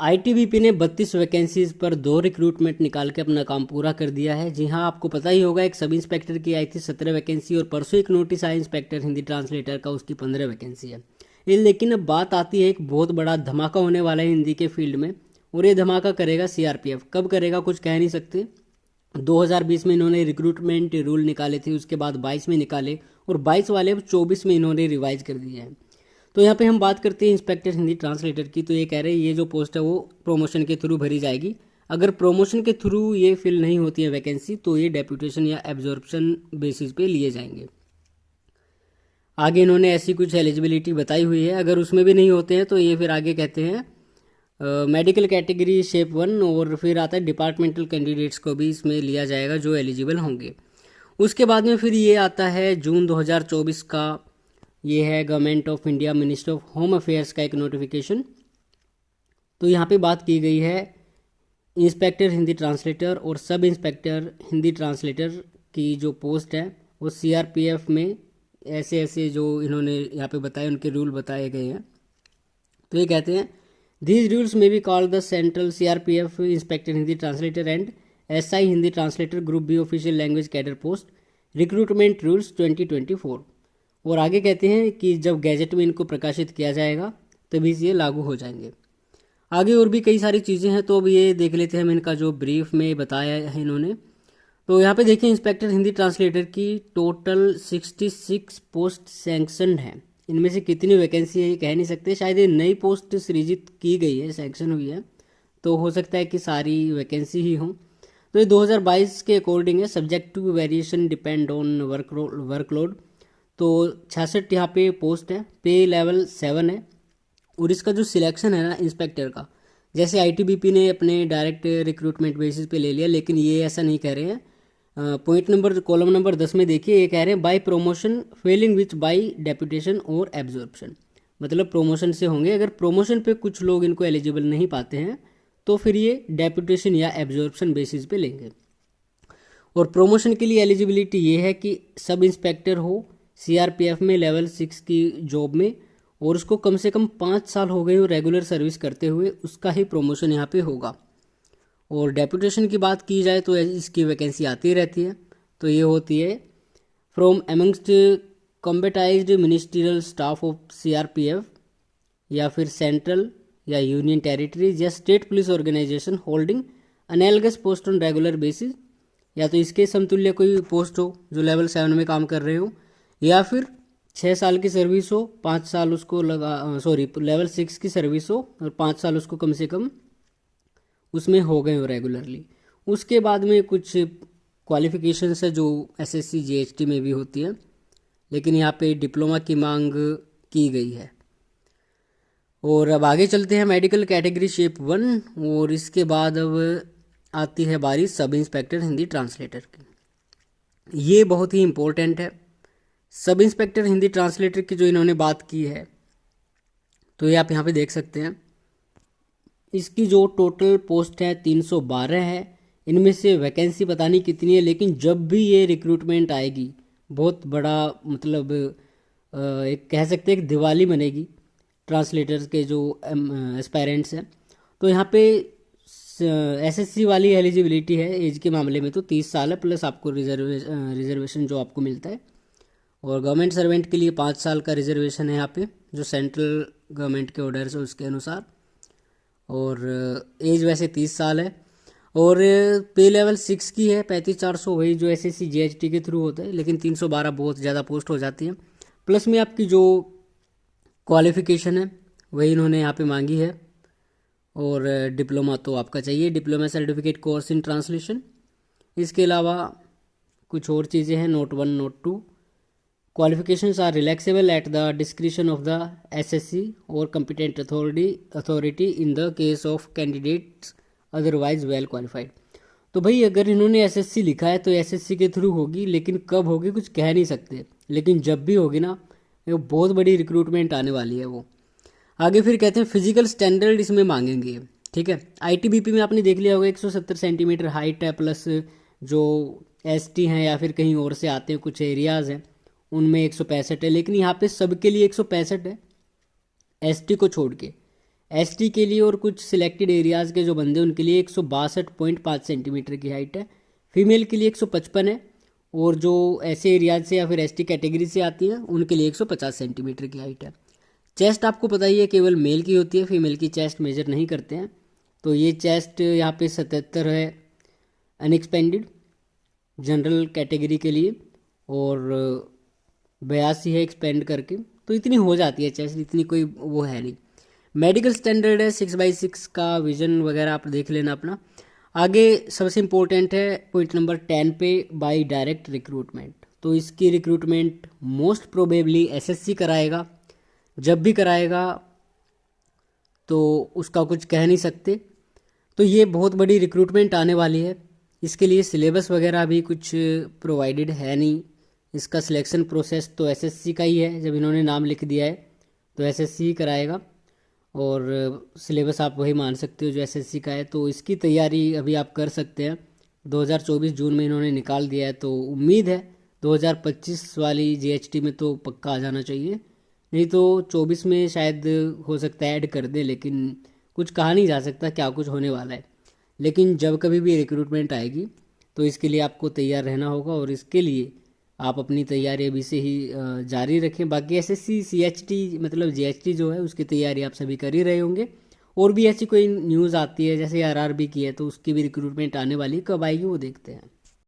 ITBP ने 32 vacancies पर 2 recruitment निकाल के अपना काम पूरा कर दिया है। जी हाँ, आपको पता ही होगा, एक सब इंस्पेक्टर की आई थी 17 वैकेंसी और परसों एक नोटिस आया इंस्पेक्टर हिंदी ट्रांसलेटर का, उसकी 15 वैकेंसी है। लेकिन अब बात आती है, एक बहुत बड़ा धमाका होने वाला है हिंदी के फील्ड में, और ये धमाका करेगा सीआरपीएफ। कब करेगा कुछ कह नहीं सकते। 2020 में इन्होंने रिक्रूटमेंट रूल निकाले थे, उसके बाद 22 में निकाले, और 22 वाले अब 24 में इन्होंने रिवाइज कर दिए हैं। तो यहाँ पे हम बात करते हैं इंस्पेक्टर हिंदी ट्रांसलेटर की। तो ये कह रहे हैं ये जो पोस्ट है वो प्रमोशन के थ्रू भरी जाएगी। अगर प्रमोशन के थ्रू ये फिल नहीं होती है वैकेंसी, तो ये डेप्यूटेशन या एब्जॉर्प्शन बेसिस पे लिए जाएंगे। आगे इन्होंने ऐसी कुछ एलिजिबिलिटी बताई हुई है, अगर उसमें भी नहीं होते हैं तो ये फिर आगे कहते हैं मेडिकल कैटेगरी शेप 1, और फिर आता है डिपार्टमेंटल कैंडिडेट्स को भी इसमें लिया जाएगा जो एलिजिबल होंगे। उसके बाद में फिर ये आता है जून 2024 का, ये है government of India ministry of home affairs का एक नोटिफिकेशन। तो यहाँ पे बात की गई है इंस्पेक्टर हिंदी ट्रांसलेटर और सब इंस्पेक्टर हिंदी ट्रांसलेटर की जो पोस्ट है वो सीआरपीएफ में ऐसे ऐसे जो इन्होंने यहाँ पे बताए उनके रूल बताए गए हैं। तो ये कहते हैं these rules may be called the central CRPF inspector Hindi translator and SI Hindi translator group B official language cadre post recruitment rules 2024। और आगे कहते हैं कि जब गैजेट में इनको प्रकाशित किया जाएगा तभी ये लागू हो जाएंगे। आगे और भी कई सारी चीज़ें हैं, तो अब ये देख लेते हैं हम इनका जो ब्रीफ में बताया है इन्होंने। तो यहाँ पे देखिए इंस्पेक्टर हिंदी ट्रांसलेटर की टोटल 66 पोस्ट सैंक्शन है। इनमें से कितनी वैकेंसी है ये कह नहीं सकते, शायद ये नई पोस्ट सृजित की गई है, सैंक्शन हुई है, तो हो सकता है कि सारी वैकेंसी ही हों। तो ये 2022 के अकॉर्डिंग है, subject to variation depend on workload. तो 66 यहाँ पे पोस्ट है, पे लेवल 7 है। और इसका जो सिलेक्शन है ना इंस्पेक्टर का, जैसे आईटीबीपी ने अपने डायरेक्ट रिक्रूटमेंट बेसिस पे ले लिया, लेकिन ये ऐसा नहीं कह रहे हैं। पॉइंट नंबर कॉलम नंबर 10 में देखिए, ये कह रहे हैं by promotion failing which by deputation और एब्जॉर्प्शन। मतलब प्रमोशन से होंगे, अगर प्रमोशन पे कुछ लोग इनको एलिजिबल नहीं पाते हैं तो फिर ये डेप्यूटेशन या एब्जॉर्प्शन बेसिस पे लेंगे। और प्रमोशन के लिए एलिजिबिलिटी ये है कि सब इंस्पेक्टर हो सीआरपीएफ में लेवल 6 की जॉब में, और उसको कम से कम 5 साल हो गए हो रेगुलर सर्विस करते हुए, उसका ही प्रमोशन यहाँ पे होगा। और डेप्यूटेशन की बात की जाए तो इसकी वैकेंसी आती रहती है। तो ये होती है from amongst combatised ministerial staff of CRPF, या फिर सेंट्रल या यूनियन टेरिटरीज या state police organisation holding analogous post on regular basis, या तो इसके समतुल्य कोई पोस्ट हो जो लेवल 7 में काम कर रहे हो, या फिर 6 साल की सर्विस हो, 5 साल उसको लेवल 6 की सर्विस हो और 5 साल उसको कम से कम उसमें हो गए हो रेगुलरली। उसके बाद में कुछ क्वालिफिकेशंस है जो एसएससी जीएचटी में भी होती है, लेकिन यहाँ पे डिप्लोमा की मांग की गई है। और अब आगे चलते हैं मेडिकल कैटेगरी शेप 1, और इसके बाद अब आती है बारी सब इंस्पेक्टर हिंदी ट्रांसलेटर की। ये बहुत ही इम्पोर्टेंट है। सब इंस्पेक्टर हिंदी ट्रांसलेटर की जो इन्होंने बात की है, तो ये आप यहाँ पे देख सकते हैं, इसकी जो टोटल पोस्ट है 312 है। इनमें से वैकेंसी पता नहीं कितनी है, लेकिन जब भी ये रिक्रूटमेंट आएगी बहुत बड़ा, मतलब एक कह सकते हैं एक दिवाली बनेगी ट्रांसलेटर्स के जो एस्पायरेंट्स हैं। तो यहाँ पे एसएससी वाली एलिजिबिलिटी है एज के मामले में तो 30 साल है, प्लस आपको रिजर्वेशन जो आपको मिलता है। और गवर्नमेंट सर्वेंट के लिए 5 साल का रिजर्वेशन है यहाँ पे, जो सेंट्रल गवर्नमेंट के ऑर्डर्स है उसके अनुसार। और एज वैसे 30 साल है। और पे लेवल 6 की है 35,400, वही जो एसएससी जीएचटी के थ्रू होता है, लेकिन 312 बहुत ज़्यादा पोस्ट हो जाती है। प्लस में आपकी जो क्वालिफिकेशन है वही इन्होंने यहाँ पे मांगी है। और डिप्लोमा तो आपका चाहिए, diploma certificate course in translation. इसके अलावा कुछ और चीज़ें हैं, note 1 note 2। Qualifications are relaxable at the discretion of the SSC or competent authority in the case of candidates otherwise well qualified। तो भाई अगर इन्होंने एसएससी लिखा है तो एसएससी के थ्रू होगी, लेकिन कब होगी कुछ कह नहीं सकते, लेकिन जब भी होगी ना वो बहुत बड़ी रिक्रूटमेंट आने वाली है वो। आगे फिर कहते हैं फिजिकल स्टैंडर्ड इसमें मांगेंगे, ठीक है। आईटीबीपी में आपने देख लिया होगा 170 सेंटीमीटर हाइट है, प्लस जो एसटी हैं या फिर कहीं और से आते हैं कुछ एरियाज़ हैं उनमें 165 है, लेकिन यहाँ पे सबके लिए 165 है एसटी को छोड़ के। एसटी के लिए और कुछ सिलेक्टेड एरियाज़ के जो बंदे उनके लिए 162.5 सेंटीमीटर की हाइट है। फीमेल के लिए 155 है, और जो ऐसे एरियाज से या फिर एसटी कैटेगरी से आती हैं उनके लिए 150 सेंटीमीटर की हाइट है। चेस्ट आपको पता ही है केवल मेल की होती है, फीमेल की चेस्ट मेजर नहीं करते हैं। तो ये चेस्ट यहाँ पे 77 है अनएक्सपेंडेड जनरल कैटेगरी के लिए, और 82 है एक्सपेंड करके। तो इतनी हो जाती है चेस्ट, इतनी कोई वो है नहीं। मेडिकल स्टैंडर्ड है 6/6 का, विजन वगैरह आप देख लेना अपना। आगे सबसे इम्पोर्टेंट है पॉइंट नंबर 10 पे, बाय डायरेक्ट रिक्रूटमेंट। तो इसकी रिक्रूटमेंट मोस्ट प्रोबेबली एसएससी कराएगा, जब भी कराएगा तो उसका कुछ कह नहीं सकते। तो ये बहुत बड़ी रिक्रूटमेंट आने वाली है। इसके लिए सिलेबस वगैरह भी कुछ प्रोवाइडेड है नहीं। इसका सिलेक्शन प्रोसेस तो एसएससी का ही है, जब इन्होंने नाम लिख दिया है तो एसएससी ही कराएगा, और सिलेबस आप वही मान सकते हो जो एसएससी का है। तो इसकी तैयारी अभी आप कर सकते हैं। 2024 जून में इन्होंने निकाल दिया है, तो उम्मीद है 2025 वाली जीएचटी में तो पक्का आ जाना चाहिए, नहीं तो 24 में शायद हो सकता है ऐड कर दे, लेकिन कुछ कहा नहीं जा सकता क्या कुछ होने वाला है। लेकिन जब कभी भी रिक्रूटमेंट आएगी तो इसके लिए आपको तैयार रहना होगा, और इसके लिए आप अपनी तैयारी अभी से ही जारी रखें। बाकी एसएससी सीएचटी मतलब जीएचटी जो है उसकी तैयारी आप सभी कर ही रहे होंगे। और भी ऐसी कोई न्यूज़ आती है जैसे आरआरबी की है, तो उसकी भी रिक्रूटमेंट आने वाली, कब आएगी वो देखते हैं।